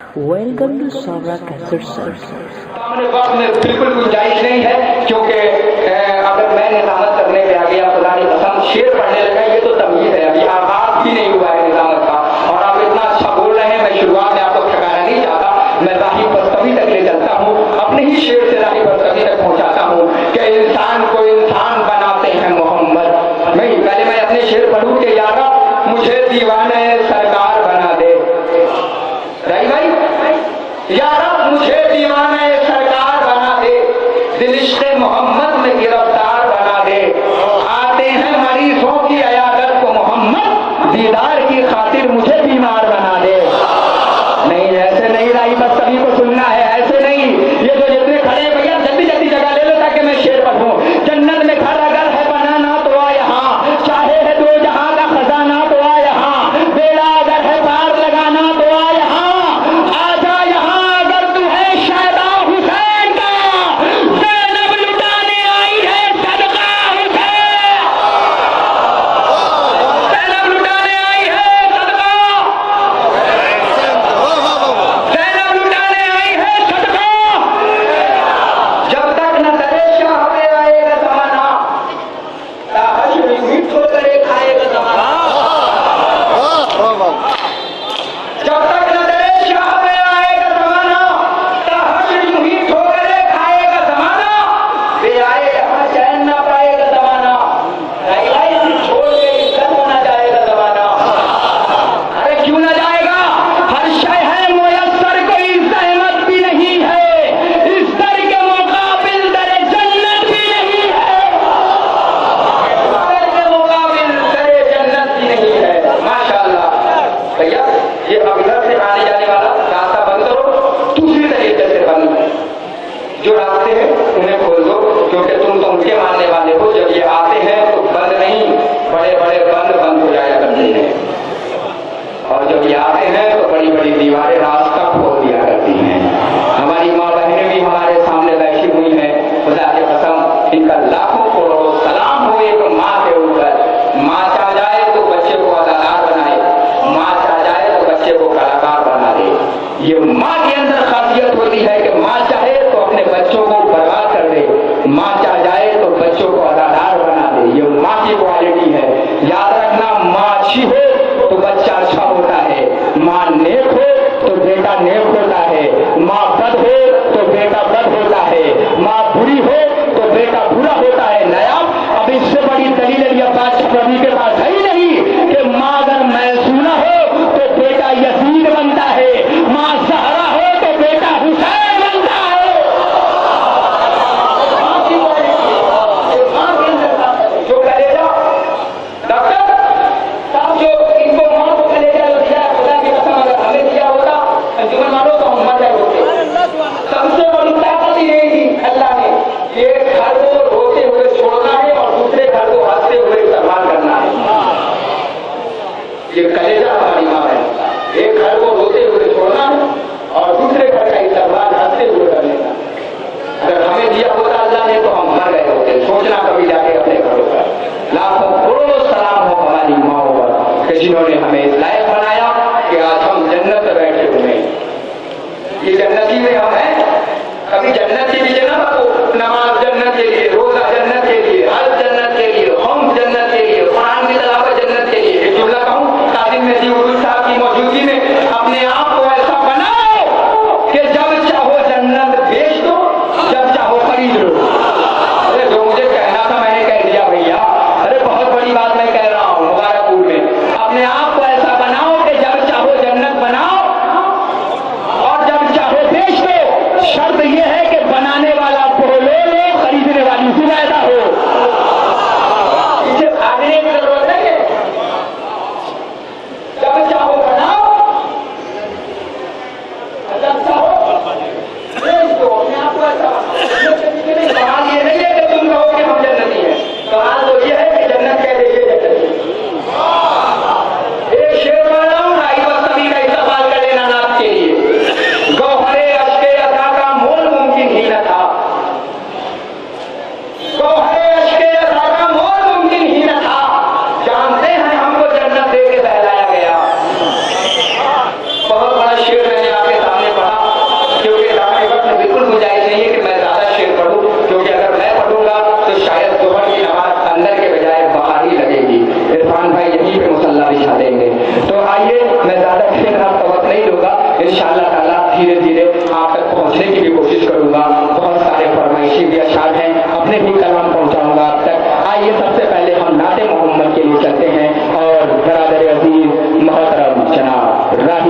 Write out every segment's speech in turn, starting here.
Welcome to सोबरा कैसेट सर्च। सामने वक्त में बिल्कुल गुंजाइश नहीं है, क्योंकि अगर मैं निजामत करने पे आ गया, खुदा की कसम शेर पढ़ने लगा, ये तो तमीज है, अभी आगाज भी नहीं हुआ है निजामत का, और आप इतना अच्छा बोल रहे हैं। मैं शुरुआत में आपको ठकाना नहीं चाहता, मैं राही बस्तवी तक ले चलता हूँ, अपने ही शेर से राही बस्तवी तक पहुँचाता हूँ कि इंसान को इंसान बनाते हैं मोहम्मद। नहीं, पहले मैं अपने शेर पढ़ूँ कि यारा मुझे दीवाने सरकार बना दे, राही भाई, यारा मुझे दीवाने सरकार बना दे, दिलिश्ते मोहम्मद में गिरफ्तार बना दे, आते हैं मरीजों की अयादत को मोहम्मद, दीदार की खातिर मुझे बीमार बना दे। नहीं, ऐसे नहीं राही, बस सभी को सुनना है, ऐसे नहीं। ये जो जितने खड़े हैं भैया जल्दी जल्दी जगह ले लो ताकि मैं शेर पढ़ूं। जन्नत में घर अगर है बनाना तो आ यहाँ, चाहे है दो जहां का खजाना तो आ यहाँ, बेड़ा अगर है पार लगाना तो आ यहाँ, आजा यहाँ अगर तू है शहदा हुसैन का, ज़ैनब लुटाने आई है सदका हुसैन, ज़ैनब लुटाने आई है सदका, ज़ैनब लुटाने आई है सदका। जब तक न करे शाह पे आएगा जमाना, ताहशर यूं ही ठोकरे खाएगा जमाना। जब तक न करे शाह पे आएगा जमाना, ताहशर यूं ही ठोकरे खाएगा जमाना, वे आए यहाँ चैन ना पाएगा जमाना, छोड़ के इज्जत होना जाएगा जमाना। अरे क्यों ना जाएगा, हर शय है मुयस्सर, कोई सहमत भी नहीं है, इस दर के मुकाबिल दरे जन्नत भी नहीं है, इस दर के मुकाबिल दरे जन्नत भी नहीं है। माशाअल्लाह भैया, ये अब इधर से आने जाने वाला रास्ता बंद करो, दूसरी तरीके से बंद, जो रास्ते हैं उन्हें खोल दो, क्योंकि तुम तो उनके मानने वाले हो। जब ये आते हैं तो बंद नहीं, बड़े बड़े बंद हो जाया करते हैं, और जब ये आते हैं तो बड़ी बड़ी दीवारें रास्ता खोल दिया करती हैं। हमारी माँ बहनें भी हमारे सामने बैठी हुई हैं, खुदा की कसम इनका लाखों करोड़ों सलाम हो एक माँ के ऊपर। माँ चाह जाए तो बच्चे को अदाकार बनाए, माँ चाह जाए तो बच्चे को कलाकार बना दे।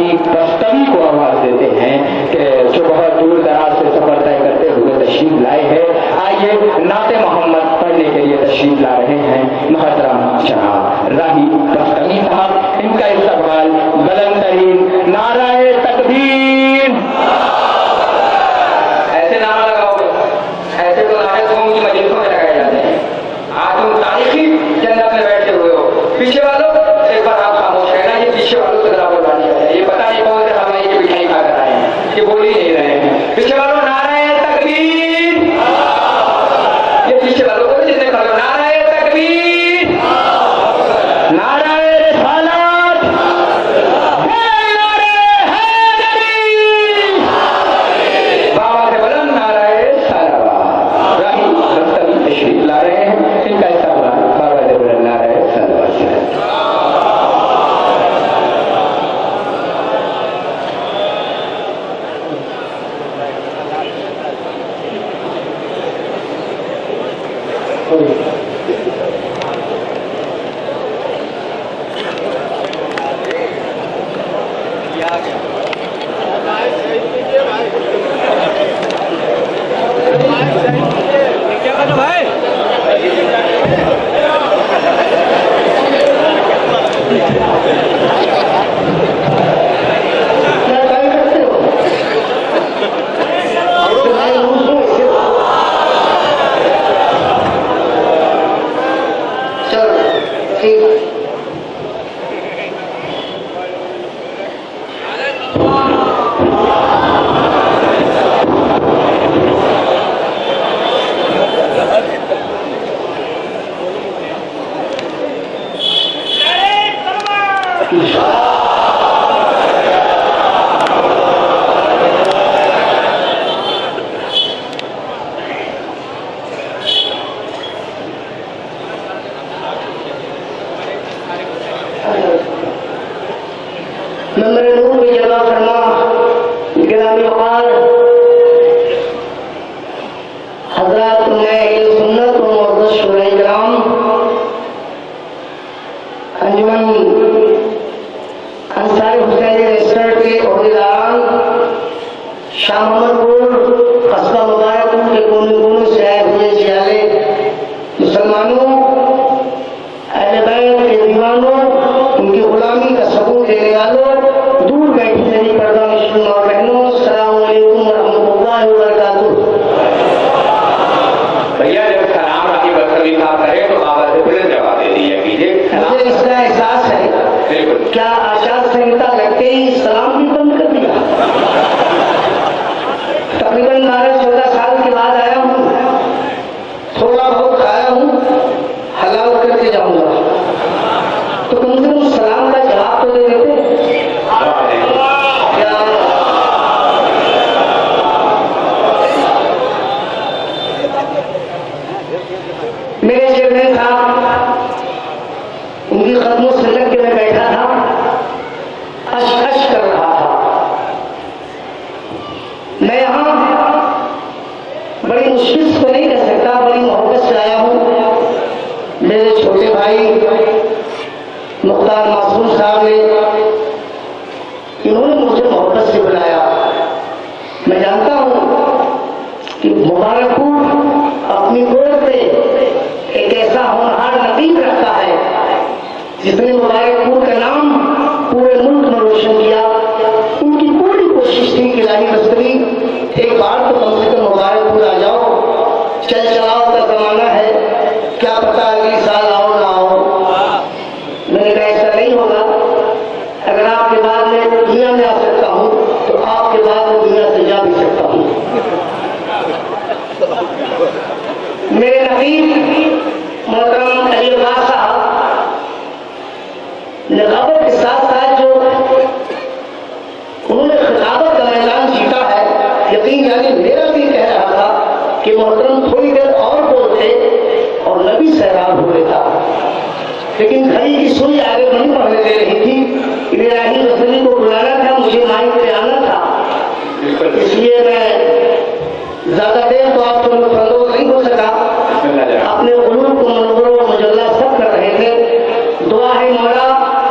राही बस्तवी को आवाज देते हैं कि जो बहुत दूर दराज से सफर तय करते हुए तशरीफ लाए हैं। आइए नाते मोहम्मद पढ़ने के लिए तशरीफ ला रहे हैं मोहतरम जनाब राही बस्तवी साहब। इनका इस्तकबाल बुलंद तरीन नाराए तकबीर। ऐसे नारा लगाओगे, ऐसे तो नारे कौम की मजलिसों में लगाए जाते हैं। आज तुम तारीखी जन्नत में बैठे हुए हो। पीछे वालों एक बार आप खामोश रहना, ये पीछे वालों से जरा बोलवानी है। ये पता नहीं कौन से हलवाई की मिठाई खाकर आए हैं, ये बोल ही नहीं रहे हैं। पीछे वालों नाराए तकबीर। ये पीछे वालों को जितने खड़े हो नाराए तकबीर, नाराए रिसालत, नारे हैदरी, बाबा से बुलंद नाराए सलावत। राही बस्तवी तशरीफ ला रहे हैं। इनका इस्तकबाल बाबा से बुलंद नाराए सलावत से।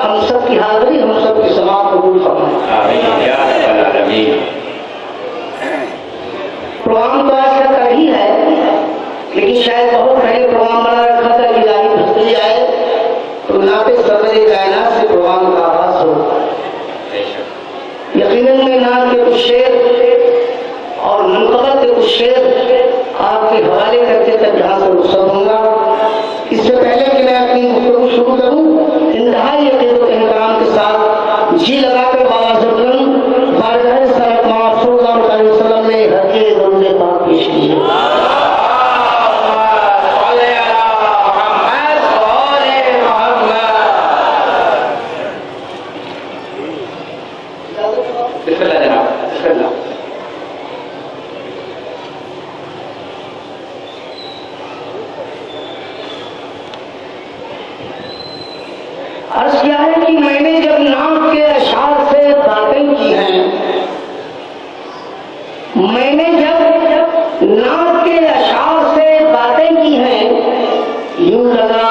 हम सब की हाजिरी, हम सब की समात कबूल फरमाए। शेर आपके हवाले करके तब यहाँ से रुखसत होगा। इससे पहले कि मैं अपनी गुफ्तगू शुरू करूँ, इंतहाई अकीदत और एहतराम के साथ जी लगाकर बाबा ज़बरन बारगाह सरत महमूद सल्लल्लाहु अलैहि वसल्लम ने हक़ दरूद पाक पेश किए। अर्ज़ किया है कि मैंने जब नाक के अशार से बातें की हैं, मैंने जब नाक के अशार से बातें की हैं, यूं लगा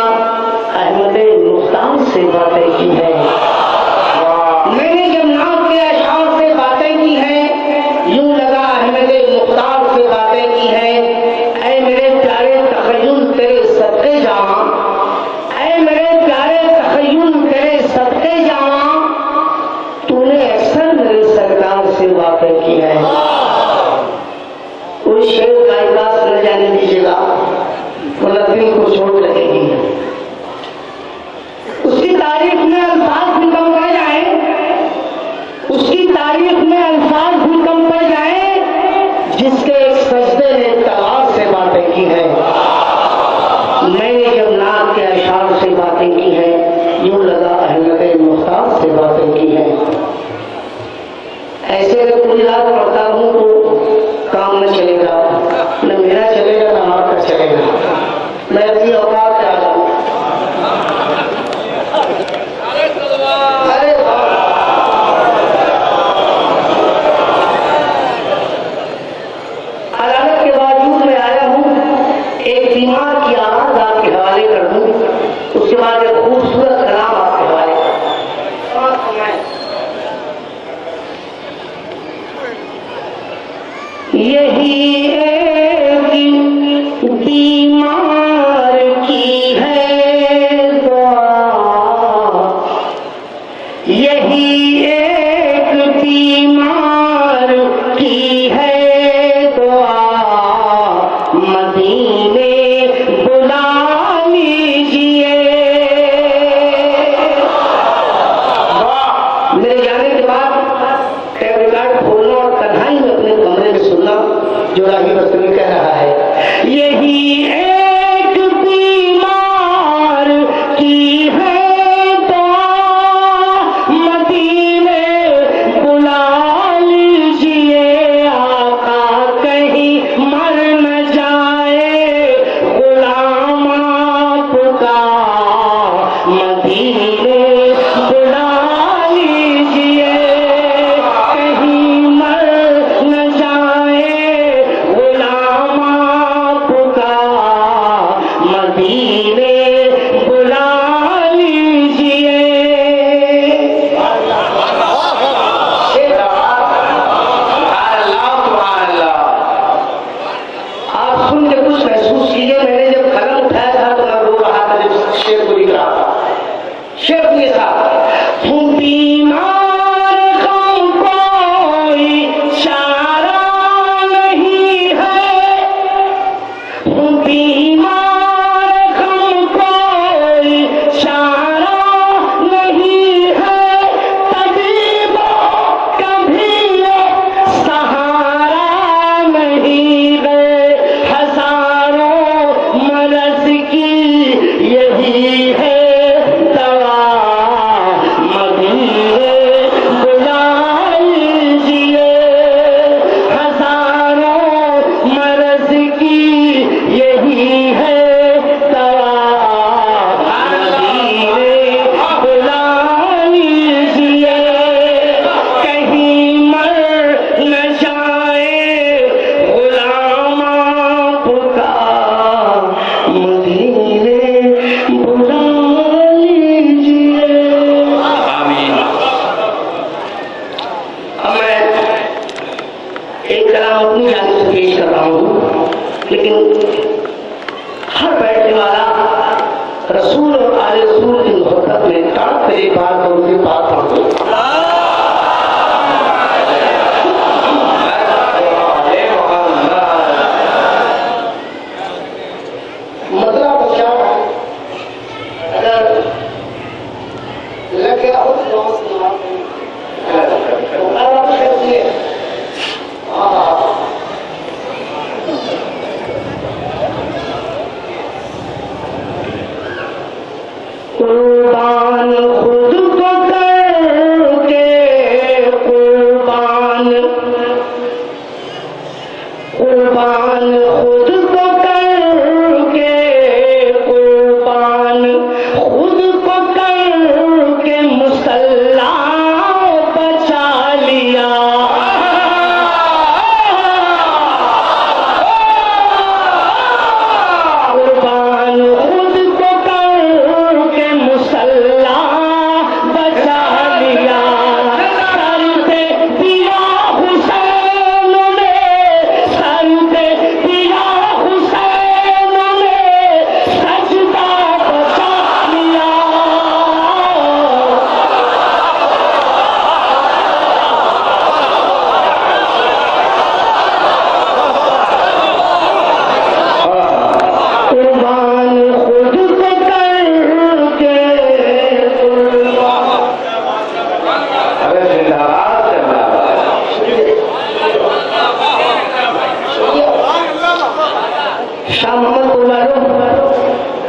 अहमद मुख्तार से बातें की हैं। मैंने जब नाक के अशार से बातें की हैं, यूं लगा अहमद मुख्तार से बातें की हैं। ऐ मेरे प्यारे तखय्युल तेरे सदके जावां, ऐ मेरे प्यारे तखय्युल तेरे सदके जावां, तूने अक्सर मेरे सरकार से बातें की हैं। कोई शेर का इकास न जाने दीजिएगा, वरना दिल को चोट लगेगी। उसकी तारीफ में अल्फाज भी कम पड़ जाए, उसकी तारीफ में अल्फाज भी कम पड़ जाए, जिसके एक सजदे ने तलवार से बातें की हैं। मैंने जब नाक के अशार से बातें की हैं, यूं लगा अहमद मुख्तार से बातें की हैं। ऐसे अगर पूरी रात पढ़ता हूँ तो काम न चलेगा, न मेरा चलेगा न आपका चलेगा। मैं अपनी औकात पे आ जाऊँ। अरे अदालत के बावजूद मैं आया हूँ, एक बीमार की आवाज आपके हवाले कर दूँ, उसके बाद एक खूबसूरत कलाम आपके हवाले कर दूँ। यही एक बीमार की है दुआ, यही एक बीमार की है दुआ, मदीने बुला लीजिए। मेरे जाने के बाद टेप रिकॉर्ड खोलना और तन्हाई में अपने कमरे में सुनना, जो राही बस्तमी कह रहा है। यही एक बीमार की है दुआ, मदीने बुला लीजिए। आका कहीं मर न जाए गुलाम आपका, मदीने बुला लीजिए। कहीं मर न जाए गुलाम आपका, मदीने बुला लीजिए। आप सुन के कुछ महसूस कीजिए। मैंने जब कलम उठाया था तो मैं रो रहा था, जब शेर को लिख रहा था। शेर ये था, तुम बीमार हम कोई चारा नहीं है, तुम बीमार हम कोई चारा नहीं है। तबीबों कभी सहारा नहीं है, हजारों मरज की यही है दवा, मदीने बुला लीजिए। हजारों मरज की यही है दवा, मदीने बुला लीजिए। कहीं मर न जाए गुलाम आपका, मदीने बुला लीजिए। आमीन। अब मैं एक कलाम अपनी जान से पेश कर रहा हूँ, लेकिन हर बैठने वाला रसूल और आले रसूल की मोहब्बत में तड़प एक बार तो उनके पास पहुंच गया। अरे मोहम्मद अरे जिंदाबाद जिंदाबाद। शाह मोहम्मद बोला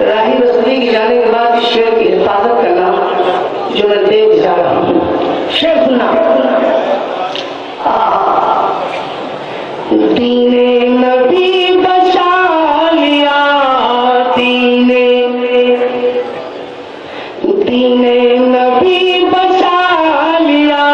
राही रसूली के जाने के बाद इस शेर की हिफाजत करना जो मैं देख जा रहा हूँ। शेर सुनना। दीने नबी बचा लिया, दीने नबी बचा लिया,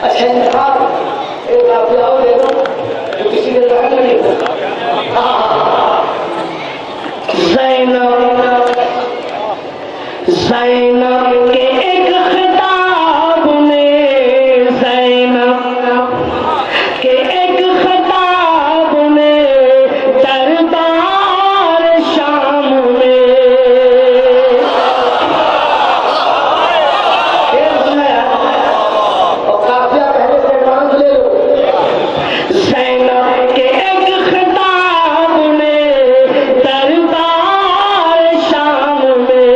अच्छा इंतजार एक काफिला और ले लो जो किसी के रहन नहीं हो। ज़ैनब के एक खिताब में, ज़ैनब के एक खिताब में दरबार शाम में। और काफिया पहले से एडवांस ले लो। ज़ैनब के एक खिताब में दरबार शाम में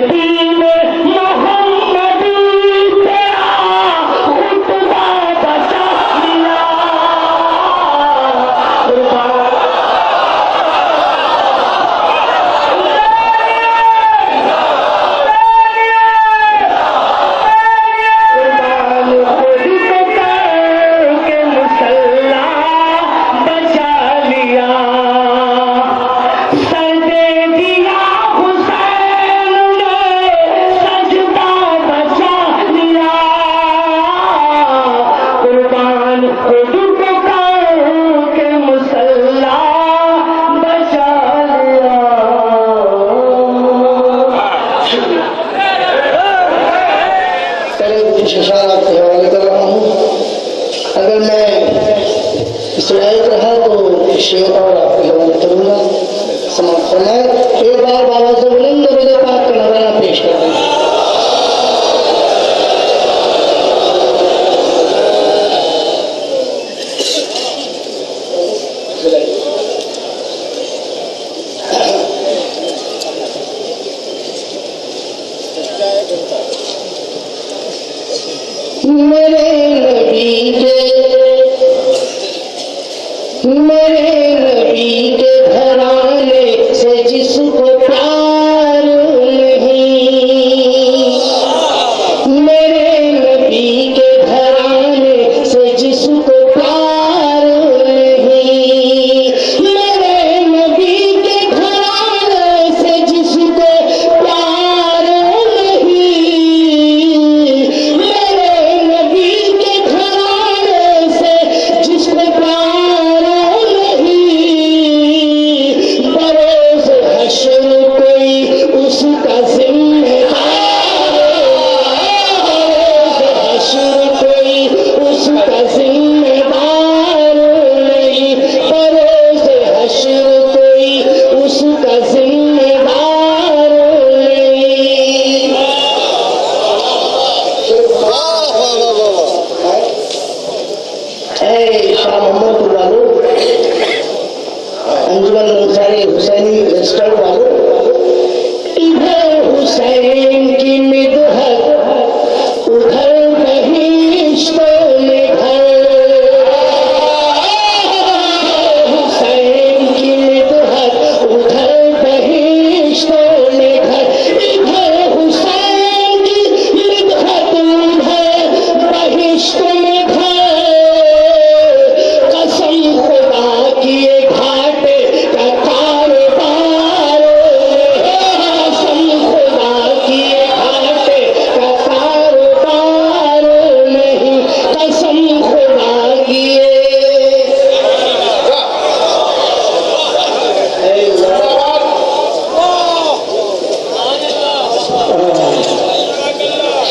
दीन मोहम्मदी तेरा रुतबा बचा लिया। अगर मैं इस लायक रहा तो शेर और आपके हवाले करूंगा। समाप्त फरमाए। एक बार बाबा से बुलंद मेरे पाक का नजराना पेश कर दें। मेरे नबी के घराने से जिसको प्यार नहीं, मेरे नबी के घराने से जिसको प्यार नहीं, मेरे नबी के घराने से जिसको प्यार नहीं, मेरे नबी के घराने से जिसको प्यार नहीं, बरोज़ हश्र कोई उसका जिम्मेदार, बरोज़ हश्र कोई उसका जिम्मेदार नहीं, बरोज़ हश्र कोई उसका जिम्मेदार नहीं। शाह मोहम्मद वालों, अंजुमन अंसारी हुसैनी रजिस्टर्ड वालों, इधर हुसैन की मिदहत उधर बहिश्तों में घर, हुसैन की मिदहत उधर बहिश्तों में घर, इधर हुसैन की मिदहत उधर बहिश्तों में घर। कसम खुदा की ये घाटे का कारोबार, कसम खुदा की ये घाटे का कारोबार नहीं, कसम खुदा की ये।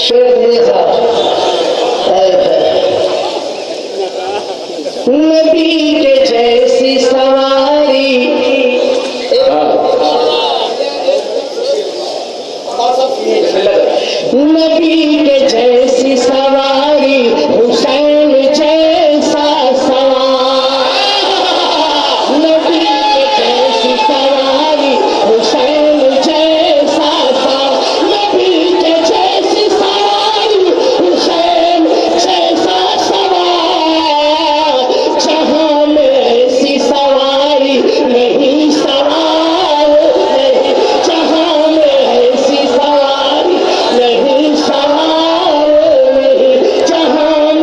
शेर ये था नबी के जैसी सवारी, नबी के जैसी सवारी, हुसैन जैसा सवार, नबी के जैसी सवारी, हुसैन जैसा सवार, नबी के जैसी सवारी, हुसैन जैसा सवार, जहां में ऐसी सवारी नहीं सवार नहीं, जहां में ऐसी सवारी नहीं सवार नहीं, जहां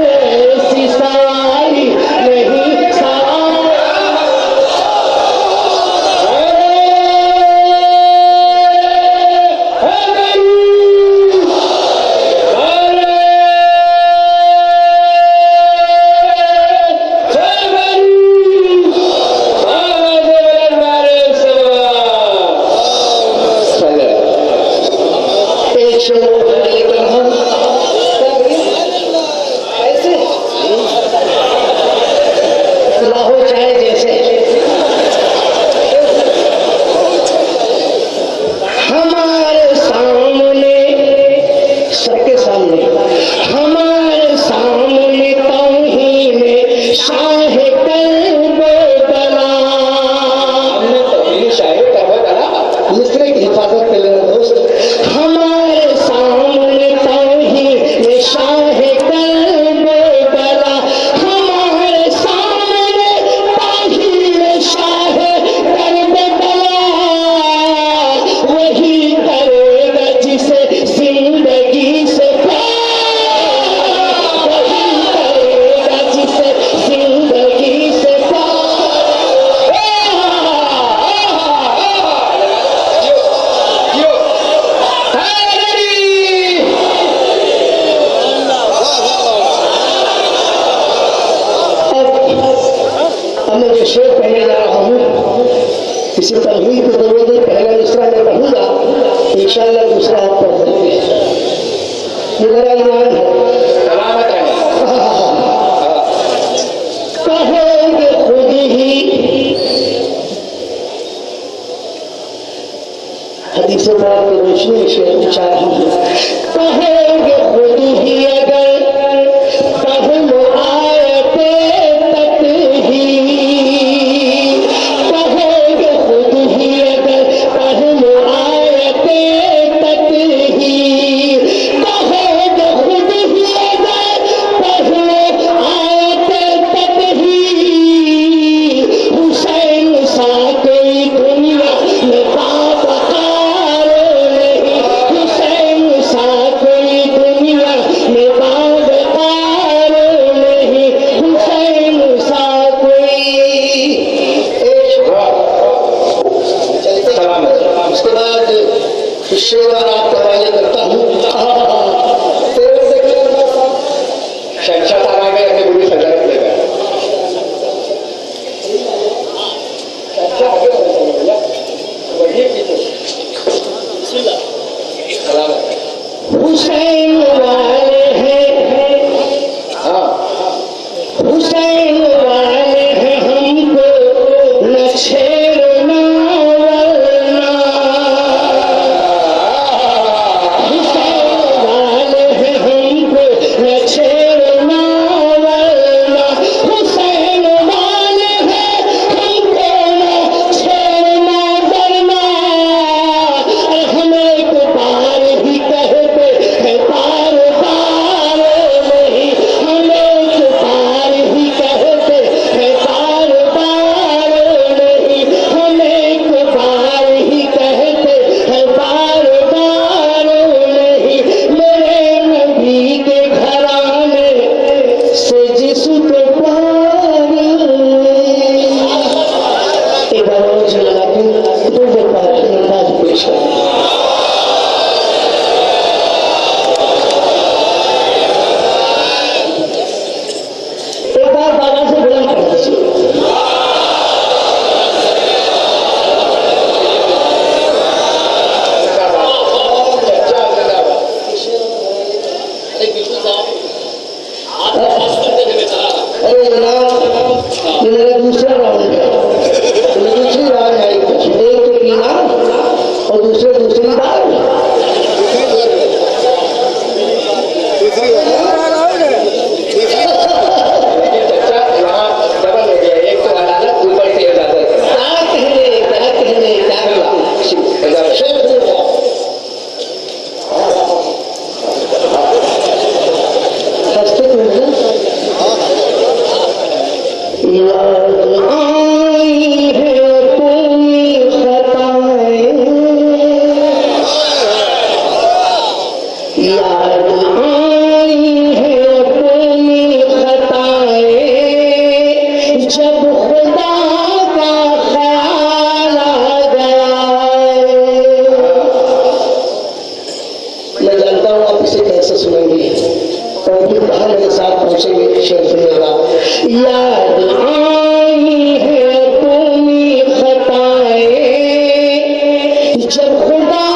जब खुदा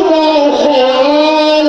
का ख्याल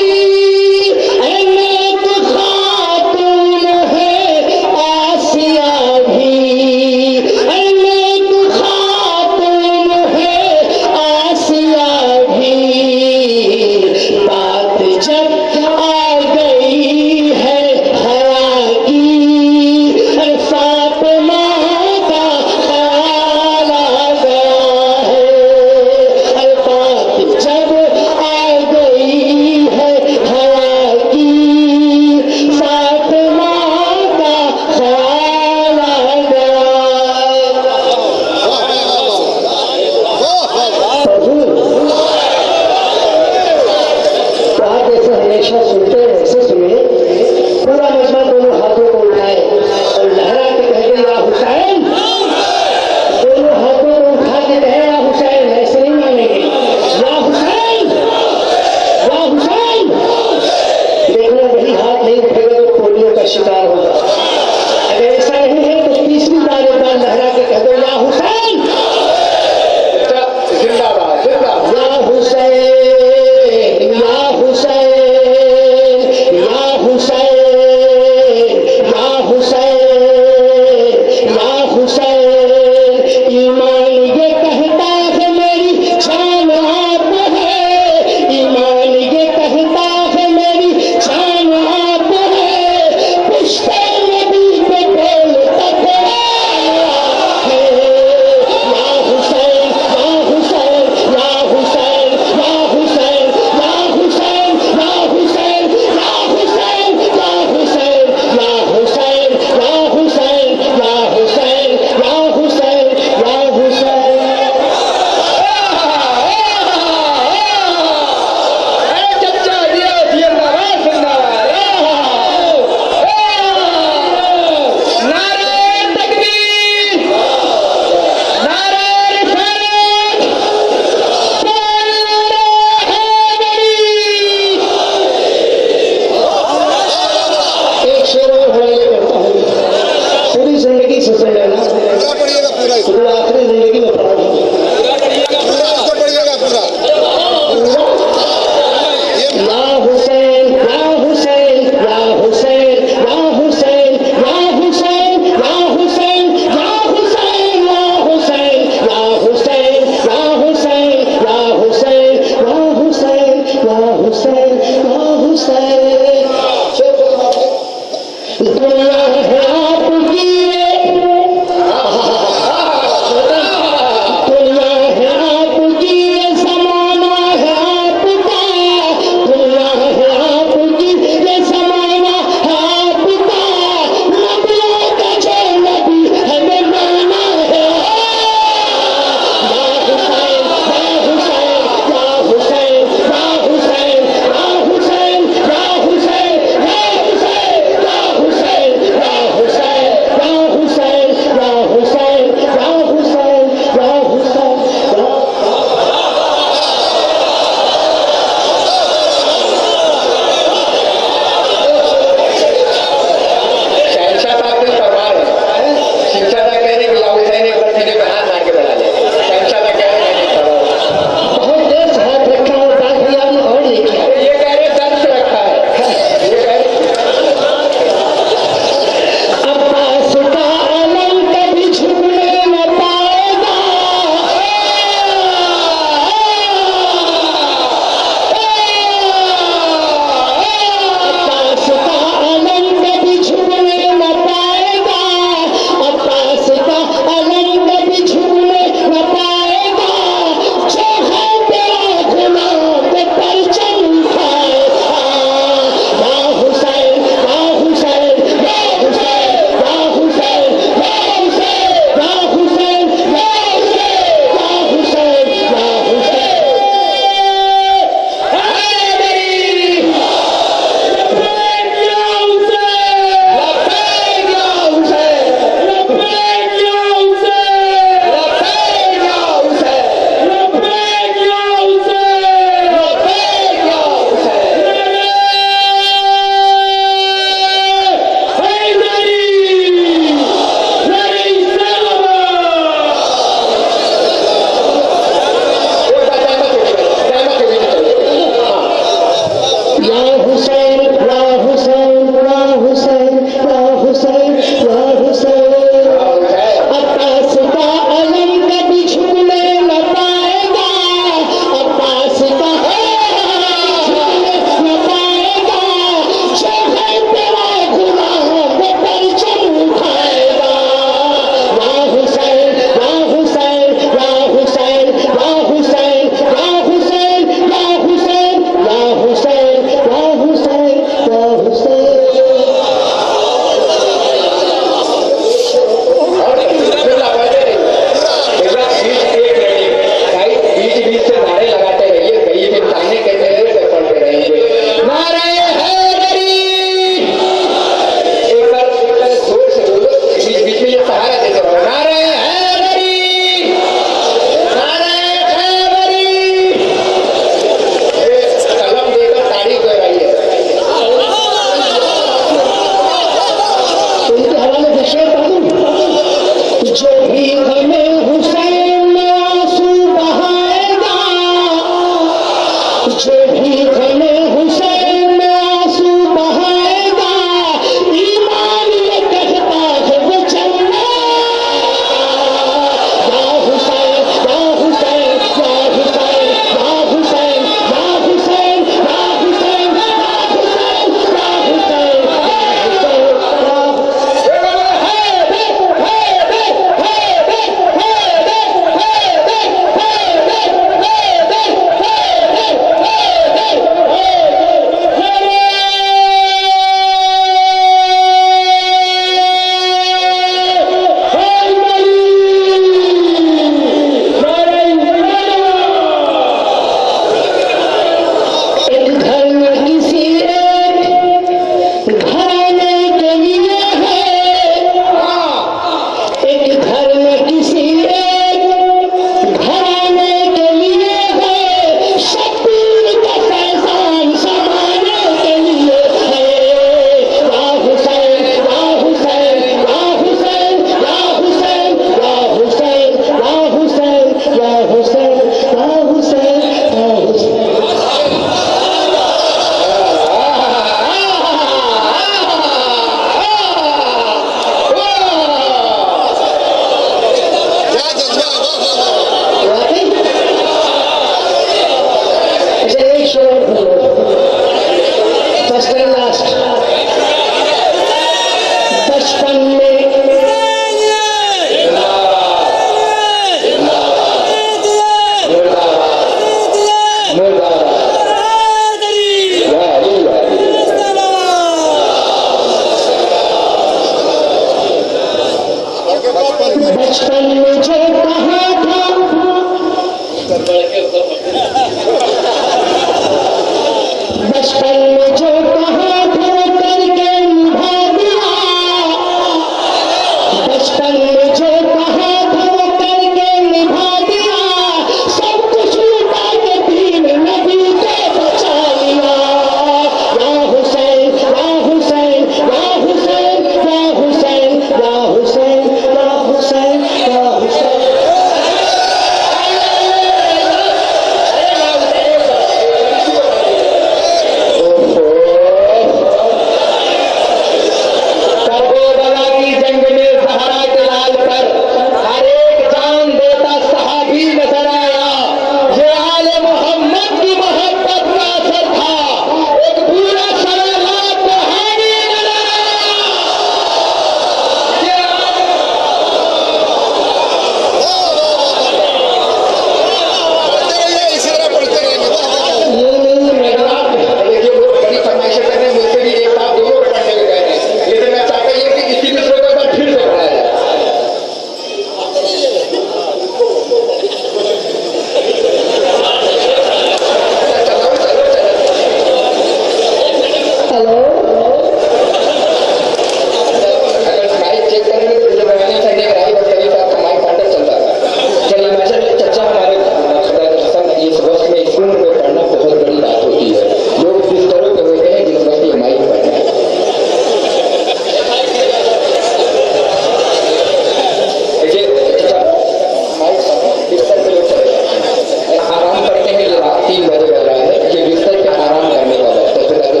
3 बजे बज रहा है, ये बिस्तर पे आराम करने का वक्त है। फिर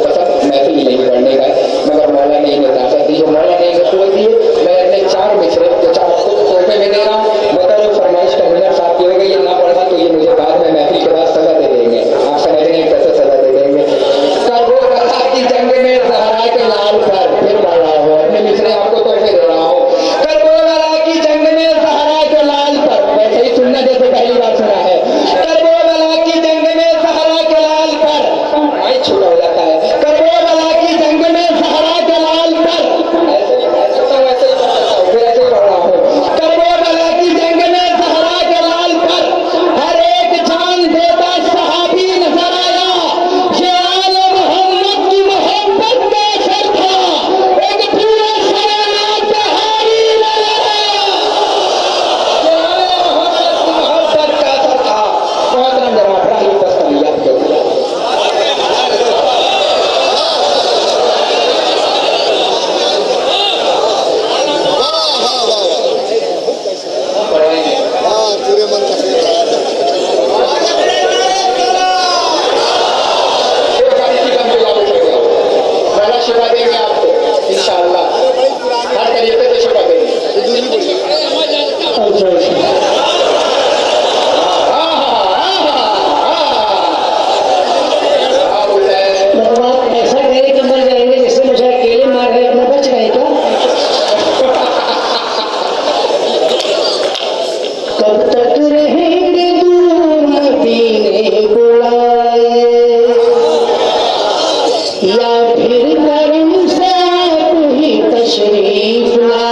शिफा देंगे आपको इंशाअल्लाह, हर तरीके से शिफा देंगे। ऐसा कहे कि मर जाएंगे, जैसे मुझे अकेले मार रहे अपना बच गए क्या? कब तक रहेंगे दूर मदीने बुलाए, या फिर करम से आप ही तशरीफ लाए।